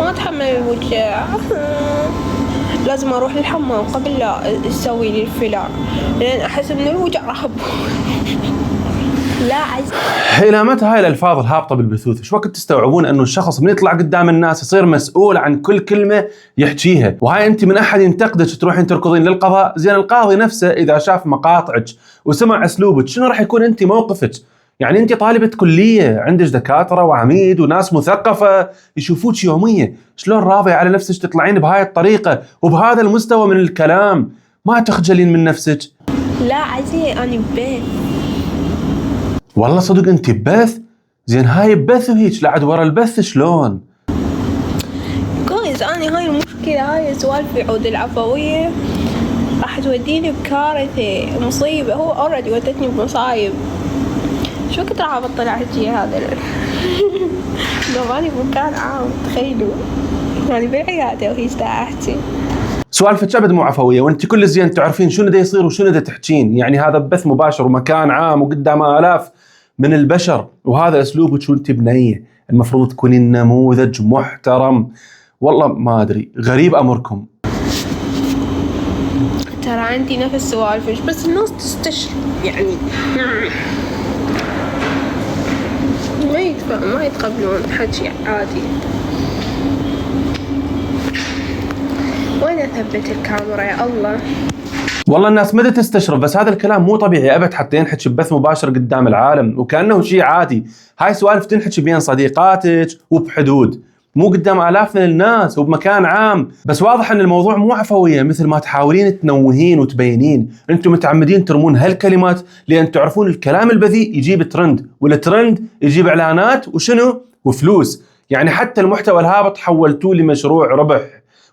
ما أتحمل الوجع. لازم أروح للحمام قبل لا أسوي لي الفيلر، لأن أحس إن الوجع راح لا عز. إلى متى هاي الألفاظ الهابطة بالبثوث؟ إيش وقت تستوعبون أنه الشخص من يطلع قدام الناس يصير مسؤول عن كل كلمة يحكيها؟ وهاي أنت من أحد ينتقدك تروحين تركضين للقضاء؟ زين القاضي نفسه إذا شاف مقاطعك وسمع أسلوبك شنو راح يكون أنت موقفك؟ يعني أنت طالبة كلية، عندك دكاترة وعميد وناس مثقفة يشوفوك يوميا، شلون راضية على نفسك تطلعين بهاي الطريقة وبهذا المستوى من الكلام؟ ما تخجلين من نفسك؟ لا عزيزي أنا ببيت. والله صدق انت ببث؟ زين هاي ببث وهيج لعد ورا البث شلون؟ جايز أنا هاي المشكلة، هاي سوالف العود العفوية راح توديني بكارثة مصيبة. هو أوريدي ودتني بمصايب. شو كنت راح أبطل أحكي هذا لو ماني بمكان عام. تخيلوا يعني بالعيادة وهيج دا أحكي سوالفك ابد مو عفويه، وانت كل زين تعرفين شنو دا يصير وشنو دا تحكين. يعني هذا بث مباشر ومكان عام وقدام آلاف من البشر، وهذا اسلوبك وانت بنيه. المفروض تكونين نموذج محترم. والله ما ادري، غريب امركم. ترى عندي نفس سوالفش بس الناس تستشرب يعني ما يتقبلون حكي عادي. وين اثبت الكاميرا يا الله؟ والله الناس مدى تستشرف، بس هذا الكلام مو طبيعي ابد حتى ينحكي ببث مباشر قدام العالم وكانه شيء عادي. هاي سوالف تنحكي بين صديقاتك وبحدود، مو قدام آلاف من الناس وبمكان عام. بس واضح ان الموضوع مو عفويه مثل ما تحاولين تنوهين وتبينين. انتم متعمدين ترمون هالكلمات لان تعرفون الكلام البذيء يجيب ترند، والترند يجيب اعلانات وشنو وفلوس. يعني حتى المحتوى الهابط حولتوه لمشروع ربح.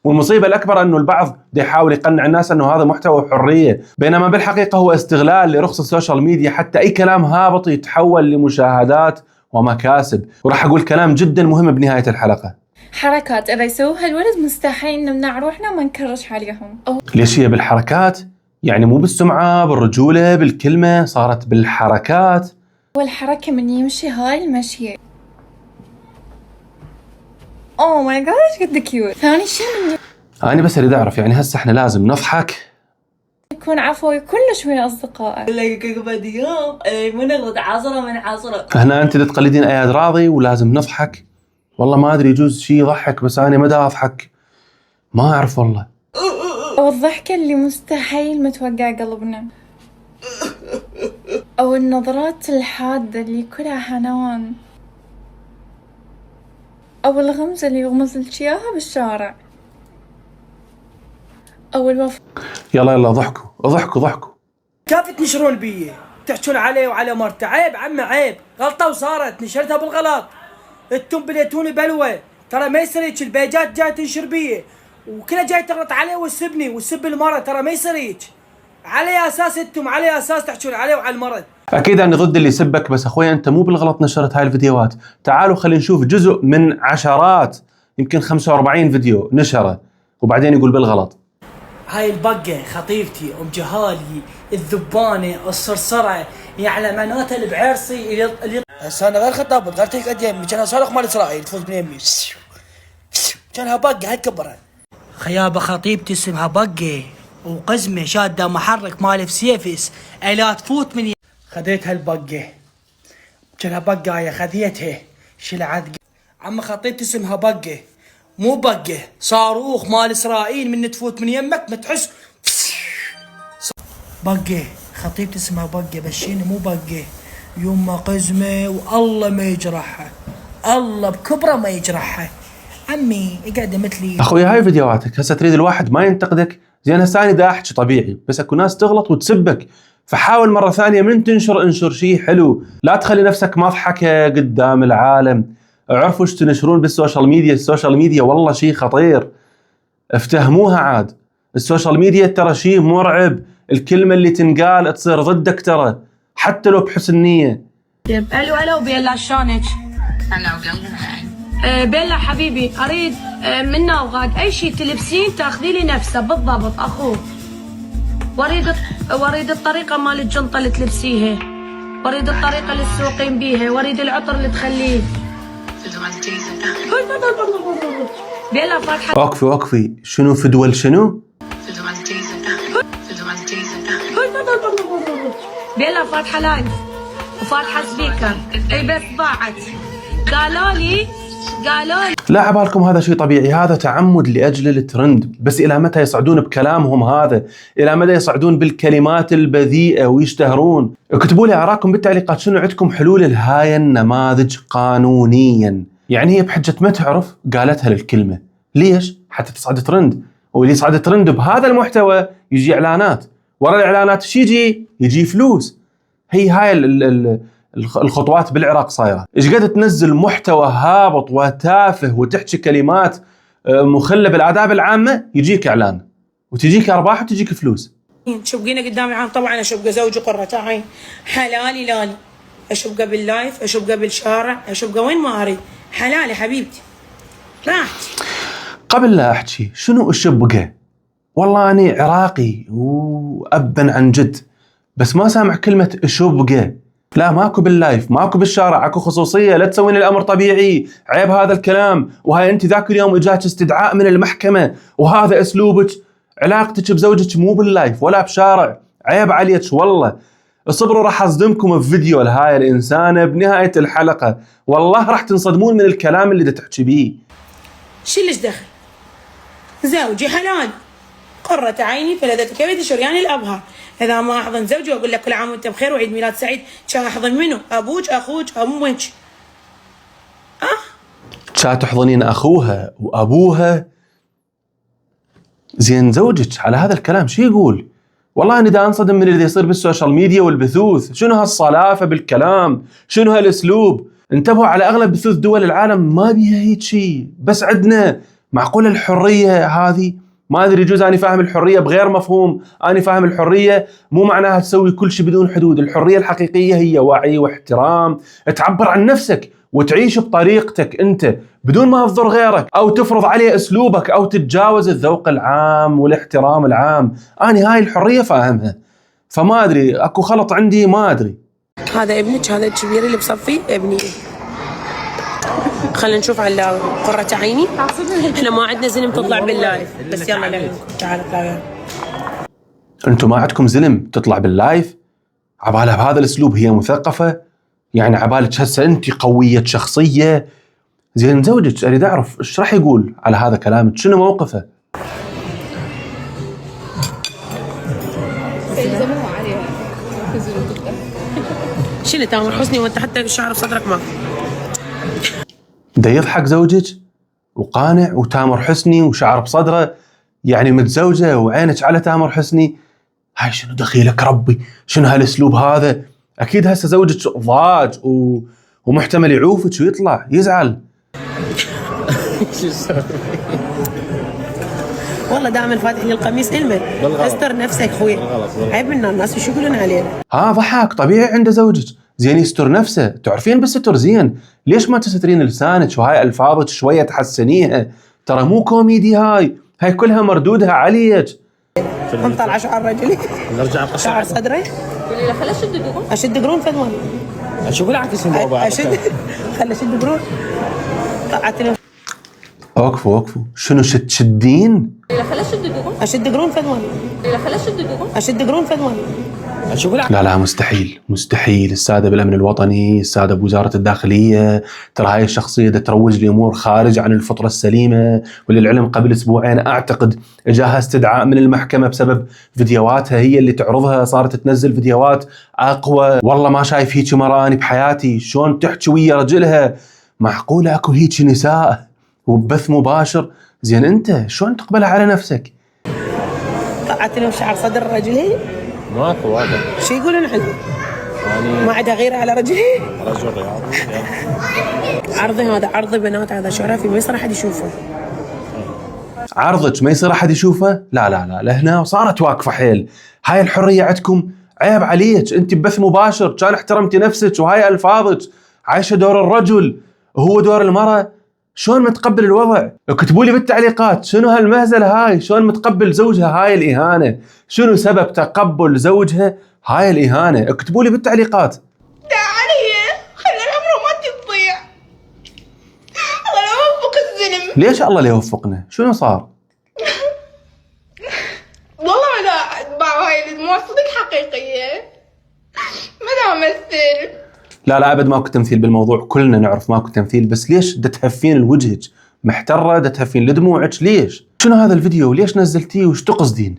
والمصيبة الأكبر أنه البعض دا يحاول يقنع الناس أنه هذا محتوى حرية، بينما بالحقيقة هو استغلال لرخص السوشيال ميديا حتى أي كلام هابط يتحول لمشاهدات ومكاسب. وراح أقول كلام جدا مهم بنهاية الحلقة. حركات إذا يسووها الولد مستحيل نمنع روحنا وما نكرش عليهم. ليش هي بالحركات؟ يعني مو بالسمعة، بالرجولة، بالكلمة، صارت بالحركات. والحركة من يمشي هاي المشي. اوه ماي جاد ايش قد كيوت. ثاني شيء من أنا بس أريد أعرف يعني هسه إحنا لازم نضحك يكون عفوي كلش ويا أصدقائه. لك بعد يوم من نغلط عصرة من عصرة. هنا أنت تقلدين أياد راضي ولازم نضحك؟ والله ما أدري، يجوز شيء يضحك بس أنا ما دا أضحك، ما أعرف والله. أو الضحكة اللي مستحيل متوقع قلبنا، أو النظرات الحادة اللي كلها حنان، أو الغمزة اللي يغمز لك إياها بالشارع، أو يلا ضحكوا ضحكوا ضحكوا. كيف تنشرون بيه؟ تحجون عليه وعلى مرته؟ عيب عمي عيب، غلطة وصارت، نشرتها بالغلط. انتم بديتوني بلوى، ترى ما يصير هيك. البيجات جاي تنشر بيه وكلها جاي تغلط عليه وتسبني وتسب المرة، ترى ما يصير هيك. على اساس انتم على اساس تحجون عليه وعلى المرض. اكيد انا ضد اللي يسبك، بس اخوي انت مو بالغلط نشرت هاي الفيديوهات. تعالوا خلينا نشوف جزء من عشرات يمكن 45 فيديو نشره وبعدين يقول بالغلط. هاي البقة خطيبتي ام جهالي الذبانة الصرصرة يعلم معناتها البعرسي اللي هسه انا غير خطاب غير تقعد يمي، كانها صاروخ مال اسرائيل تفوت من يمي، كانها بقة هاي كبرها. خيابة خطيبتي اسمها بقة وقزمة شادة محرك مال سيفس الا تفوت من يمي. خذيت هالبقة كانها بقة هاي خذيتها شلعت. عم خطيبتي اسمها بقة مو بقة، صاروخ مال اسرائيل من تفوت من يمك ما تحس. بقة خطيبتي اسمها بقة بشيني مو بقة. يما قزمة والله ما يجرحها، الله بكبره ما يجرحها. عمي اقعد مثلي. اخوي هاي فيديوهاتك هسه تريد الواحد ما ينتقدك؟ زين هسه انا دا احكي طبيعي، بس اكو ناس تغلط وتسبك، فحاول مرة ثانية من تنشر انشر شيء حلو، لا تخلي نفسك مضحكة قدام العالم. اعرفوا ايش تنشرون بالسوشيال ميديا. السوشيال ميديا والله شيء خطير، افتهموها عاد. السوشيال ميديا ترى شيء مرعب، الكلمة اللي تنقال تصير ضدك ترى حتى لو بحسن نية. الو الو بيلا شلونك؟ هلا وقلبي. بيلا حبيبي اريد من وغاد اي شيء تلبسين تاخذي لي نفسه بالضبط اخوه. واريد الطريقة مال الجنطة اللي تلبسيها، واريد الطريقة اللي تسوقين بيها، واريد العطر اللي تخليه. بيلا فاتحة وقفي شنو في دول شنو؟ بيلا فاتحة لايف وفاتحة سبيكر. اي بس ضاعت. قالوا لي لا عبالكم هذا شيء طبيعي، هذا تعمد لأجل الترند. بس إلى متى يصعدون بكلامهم هذا؟ إلى متى يصعدون بالكلمات البذيئة ويشتهرون؟ اكتبوا لي آراءكم بالتعليقات، شنو عندكم حلول لهاي النماذج قانونيا؟ يعني هي بحجة ما تعرف قالتها للكلمة، ليش؟ حتى تصعد ترند، واللي يصعد ترند بهذا المحتوى يجي إعلانات، ورا الإعلانات ايش يجي فلوس. هي هاي الخطوات بالعراق صايره، ايش قد تنزل محتوى هابط وتافه وتحكي كلمات مخله بالآداب العامه، يجيك اعلان وتجيك ارباح وتجيك فلوس. تشبقينه قدام العام، طبعا اشبقه زوجي قرة عين، حلالي لالي، اشبقه باللايف، اشبقه بالشارع، اشبقه وين ما اريد، حلالي حبيبتي. راحت. قبل لا احكي شنو الشبقه، والله اني عراقي وابا عن جد، بس ما سامع كلمه شبقه. لا ماكو باللايف، ماكو بالشارع، اكو خصوصيه، لا تسوين الامر طبيعي، عيب هذا الكلام. وهاي انت ذاك اليوم اجاك استدعاء من المحكمه وهذا اسلوبك، علاقتك بزوجك مو باللايف ولا بشارع، عيب عليك والله. اصبروا راح اصدمكم بفيديو لهاي الانسانه بنهايه الحلقه، والله راح تنصدمون من الكلام اللي تحكي بيه. شلش دخل؟ زوجي حلال، قرة عيني، فلذة كبدي، شريان الابهار. اذا ما احضن زوجي واقول لك كل عام وانت بخير وعيد ميلاد سعيد، كان احضن منو؟ ابوك، اخوك، امك؟ كان تحضنين اخوها وابوها؟ زين زوجك على هذا الكلام شو يقول؟ والله اني دا انصدم من اللي يصير بالسوشيال ميديا والبثوث، شنو هالصلافه بالكلام؟ شنو هالاسلوب؟ انتبهوا على اغلب بثوث دول العالم ما بيها هيك شيء، بس عندنا معقول الحريه هذه؟ ما ادري، يجوز اني فاهم الحريه بغير مفهوم، اني فاهم الحريه مو معناها تسوي كل شيء بدون حدود، الحريه الحقيقيه هي وعي واحترام، تعبر عن نفسك وتعيش بطريقتك انت بدون ما تضر غيرك او تفرض عليه اسلوبك او تتجاوز الذوق العام والاحترام العام. اني هاي الحريه فاهمها، فما ادري اكو خلط عندي ما ادري. هذا ابنك، هذا الكبير اللي بصفي ابني. خلينا نشوف على قرة عيني. احنا ما عندنا زلم تطلع باللايف، بس يلا لعبكم. تعال اطلع. انتم ما عندكم زلم تطلع باللايف؟ عبالها بهذا الاسلوب هي مثقفه؟ يعني عبالك هسه انت قويه شخصيه؟ زين زوجك اريد اعرف ايش راح يقول على هذا كلامك، شنو موقفه؟ شنو تامر حسني وانت حتى شعر بصدرك ما دا يضحك زوجك وقانع، وتامر حسني وشعر بصدره، يعني متزوجه وعينك على تامر حسني؟ هاي شنو دخيلك ربي؟ شنو هالاسلوب هذا؟ اكيد هسه زوجك ضاج ومحتمل يعوفك ويطلع يزعل. والله دائما فاتح لي القميص المن، استر نفسك خوي، عيب من الناس وش يقولون علينا. ضحك طبيعي عند زوجك، زين يستر نفسه، تعرفين بالستر زين، ليش ما تسترين لسانك وهاي الفاظك شويه تحسنيها؟ ترى مو كوميدي، هاي كلها مردودها عليك. نطلع شعر رجلي، نرجع شعر صدري، قولي له خلي اشد قرون. اشد قرون فدوان، اشوف العكس الموضوع، اشد خلي اشد قرون. طلعتني. وقفوا شنو تشدين؟ قولي له خلي اشد قرون. اشد قرون فدوان، قولي له خلي اشد قرون. اشد قرون فدوان. اشوف العكس. لا مستحيل. الساده بالامن الوطني، الساده بوزاره الداخليه، ترى هاي الشخصيه دا تروج لامور خارج عن الفطره السليمه. وللعلم قبل اسبوعين اعتقد اجاها استدعاء من المحكمه بسبب فيديوهاتها هي اللي تعرضها، صارت تنزل فيديوهات اقوى. والله ما شايف هيك مرة اني بحياتي، شلون تحكي ويا رجلها؟ معقوله اكو هيك نساء وبث مباشر؟ زين انت شلون تقبلها على نفسك؟ طلعتني وشعر صدر رجلي ماكو واضح. شو يقولون عنه؟ يعني ما عدا غيره على رجلي. رجل رياضي. عرضي هذا عرضي بنات، هذا شرفي ما يصير احد يشوفه. عرضك ما يصير احد يشوفه؟ لا لهنا صارت واقفه حيل. هاي الحريه عندكم عيب عليك، انت ببث مباشر كان احترمتي نفسك وهاي الفاظك، عايشه دور الرجل وهو دور المراه. شلون متقبل الوضع؟ اكتبوا لي بالتعليقات شنو هالمهزله هاي، شلون متقبل زوجها هاي الاهانه؟ شنو سبب تقبل زوجها هاي الاهانه؟ اكتبوا لي بالتعليقات. تعالي خلي الامر ما تضيع، الله لا يوفق الزلم. ليش الله لا يوفقنا؟ شنو صار؟ والله ما دا اتبع هاي الدموع صدق حقيقية. ما دا امثل. لا ابد ماكو تمثيل بالموضوع، كلنا نعرف ماكو تمثيل، بس ليش دا تهفين لوجهك؟ محترة دا تهفين لدموعك ليش؟ شنو هذا الفيديو؟ ليش نزلتيه وش تقصدين؟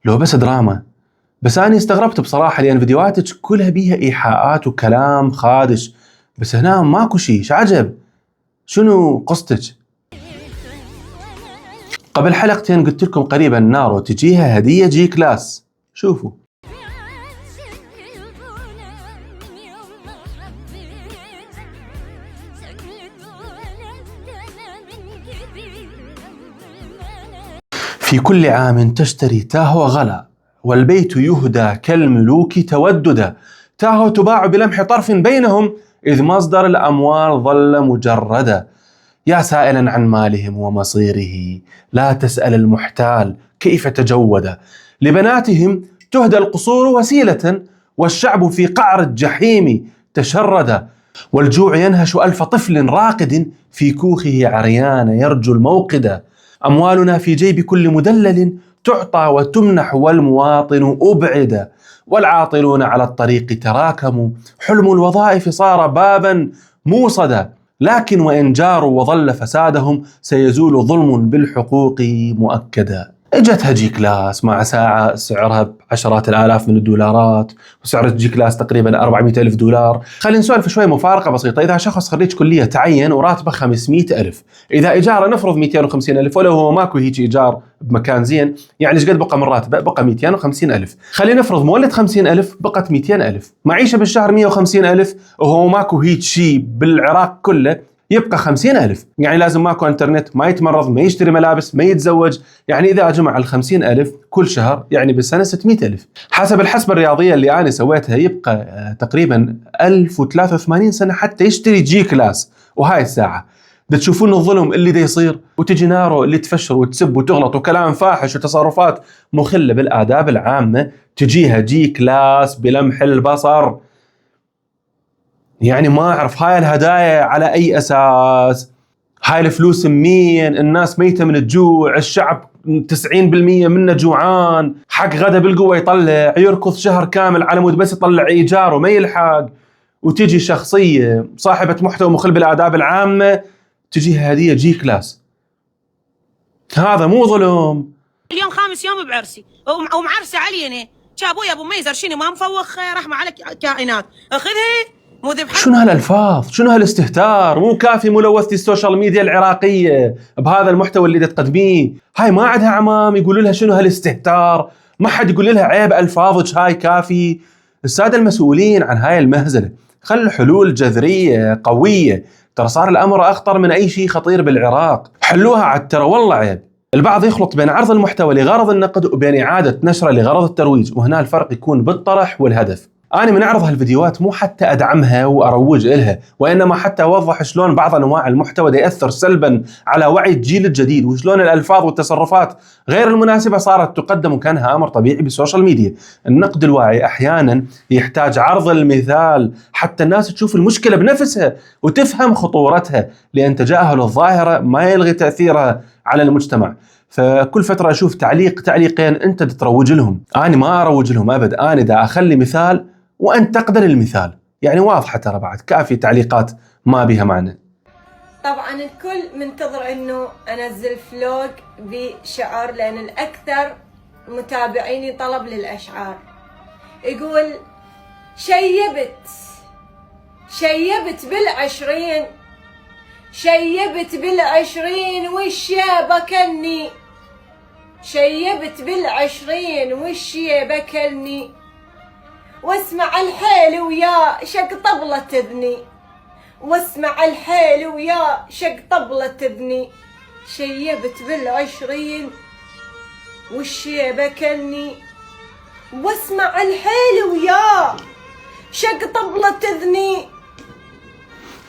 لو بس دراما. بس أنا استغربت بصراحة لأن فيديوهاتك كلها بيها إيحاءات وكلام خادش، بس هنا ماكو شيء، عجب. شنو قصتك؟ قبل حلقتين قلت لكم قريبا نارو تجيها هدية جي كلاس، شوفوا. في كل عام تشتري تاهو غلا، والبيت يهدى كالملوك توددا، تاهو تباع بلمح طرف بينهم، إذ مصدر الأموال ظل مجردا. يا سائلا عن مالهم ومصيره، لا تسأل المحتال كيف تجود. لبناتهم تهدى القصور وسيلة، والشعب في قعر الجحيم تشرد. والجوع ينهش ألف طفل راقد، في كوخه عريان يرجو الموقد. أموالنا في جيب كل مدلل، تعطى وتمنح والمواطن أبعد. والعاطلون على الطريق تراكموا، حلم الوظائف صار بابا موصدا. لكن وإن جاروا وظل فسادهم، سيزول ظلم بالحقوق مؤكدا. اجتها جي كلاس مع ساعة سعرها بعشرات الآلاف من الدولارات، وسعر جي كلاس تقريبا 400,000 دولار. خلينا نسولف شوي مفارقة بسيطة. إذا شخص خريج كلية تعين وراتبه 500,000، إذا إيجاره نفرض 250,000، ولو هو ماكو هيك إيجار بمكان زين، يعني ايش قد بقى من راتبه؟ بقى 250,000. خلينا نفرض مولد 50,000 بقت 200,000، معيشة بالشهر 150,000، وهو ماكو هيك شيء بالعراق كله، يبقى 50,000. يعني لازم ماكو انترنت، ما يتمرض، ما يشتري ملابس، ما يتزوج. يعني إذا جمع 50,000 كل شهر، يعني بالسنة 600,000. حسب الحسبة الرياضية اللي أنا سويتها، يبقى تقريبا 1083 سنة حتى يشتري جي كلاس. وهاي الساعة دا تشوفون الظلم اللي دا يصير، وتجي نارو اللي تفشر وتسب وتغلط وكلام فاحش وتصرفات مخلة بالآداب العامة، تجيها جي كلاس بلمح البصر. يعني ما أعرف هاي الهدايا على أي أساس؟ هاي الفلوس مين؟ الناس ميتة من الجوع، الشعب 90% منه جوعان، حق غدا بالقوة يطلع، يركض شهر كامل على مود بس يطلع إيجار وما يلحق. وتجي شخصية صاحبة محتوى مخل بالآداب العامة تجيها هدية جي كلاس. هذا مو ظلم؟ اليوم 5 يوم بعرسي ومعرسة علينا، ابويا ابو ميزر شنو ما مفوخ رحمة على كائنات، اخذها مو ذبحة. شنو هالالفاظ؟ شنو هالاستهتار؟ مو كافي ملوثتي السوشيال ميديا العراقية بهذا المحتوى اللي تقدميه؟ هاي ما عندها عمام يقولوا لها شنو هالاستهتار؟ ما حد يقول لها عيب الفاظك هاي كافي؟ السادة المسؤولين عن هاي المهزلة خلوا حلول جذرية قوية، ترى صار الأمر أخطر من أي شيء خطير بالعراق، حلوها عاد ترى والله عيب. البعض يخلط بين عرض المحتوى لغرض النقد وبين إعادة نشره لغرض الترويج، وهنا الفرق يكون بالطرح والهدف. أنا من أعرض هالفيديوهات مو حتى أدعمها وأروج إلها، وإنما حتى أوضح شلون بعض أنواع المحتوى دا يأثر سلبا على وعي الجيل الجديد، وشلون الألفاظ والتصرفات غير المناسبة صارت تقدم وكانها أمر طبيعي بالسوشيال ميديا. النقد الواعي أحيانا يحتاج عرض المثال حتى الناس تشوف المشكلة بنفسها وتفهم خطورتها، لأن تجاهل الظاهرة ما يلغي تأثيرها على المجتمع. فكل فترة أشوف تعليقين أنت تروج لهم، أنا ما أروج لهم أبد، أنا دا أخلي مثال وأنتقد المثال، يعني واضحة ترى بعد كافي تعليقات ما بيها معنى. طبعا الكل منتظر انه انزل فلوج بشعر، لان الاكثر متابعيني طلب للاشعار. يقول شيبت بالعشرين، شيبت بالعشرين والشيبة كلني، شيبت بالعشرين والشيبة كلني، واسمع الحيل ويا شق طبلة تذني، واسمع الحيل ويا شق طبلة تذني، شيبت بالعشرين والشيبة كلني، واسمع الحيل ويا شق طبلة تذني.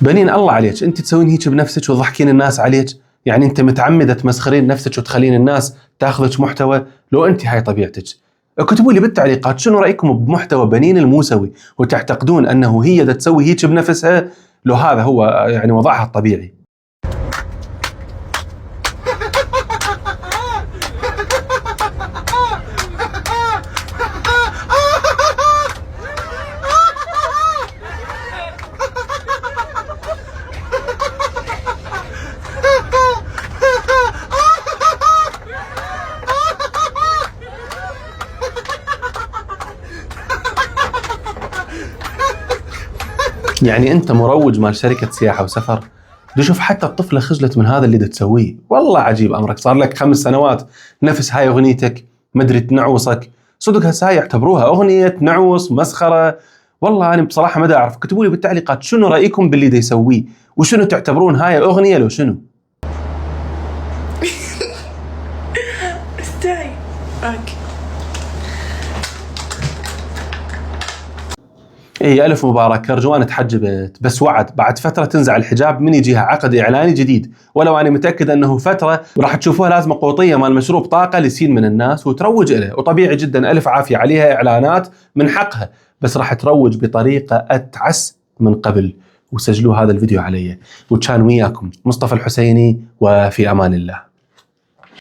بنين الله عليك، انت تسوين هيك بنفسك وتضحكين الناس عليك؟ يعني انت متعمدة تمسخرين نفسك وتخلين الناس تاخذك محتوى؟ لو انت هاي طبيعتك اكتبوا لي بالتعليقات شنو رأيكم بمحتوى بنين الموسوي، وتعتقدون انه هي دا تسوي هيك بنفسها لو هذا هو يعني وضعها الطبيعي؟ يعني انت مروج مال شركه سياحه وسفر، شوف حتى الطفله خجلت من هذا اللي تسويه. والله عجيب امرك، صار لك 5 سنوات نفس هاي اغنيتك، مدري تنعوصك صدق. هسه هاي يعتبروها اغنيه تنعوص مسخره. والله انا بصراحه ما اعرف، اكتبوا لي بالتعليقات شنو رايكم باللي دا يسويه، وشنو تعتبرون هاي اغنيه لو شنو. استاي اوكي. اي الف مبارك، ارجوان تحجبت، بس وعد بعد فتره تنزع الحجاب من يجيها عقد اعلاني جديد، ولو انا متاكد انه فتره وراح تشوفوها لازمه قوطيه مال مشروب طاقه لسين من الناس وتروج له، وطبيعي جدا الف عافيه عليها اعلانات من حقها، بس راح تروج بطريقه اتعس من قبل. وسجلوا هذا الفيديو علي، وكان وياكم مصطفى الحسيني، وفي امان الله.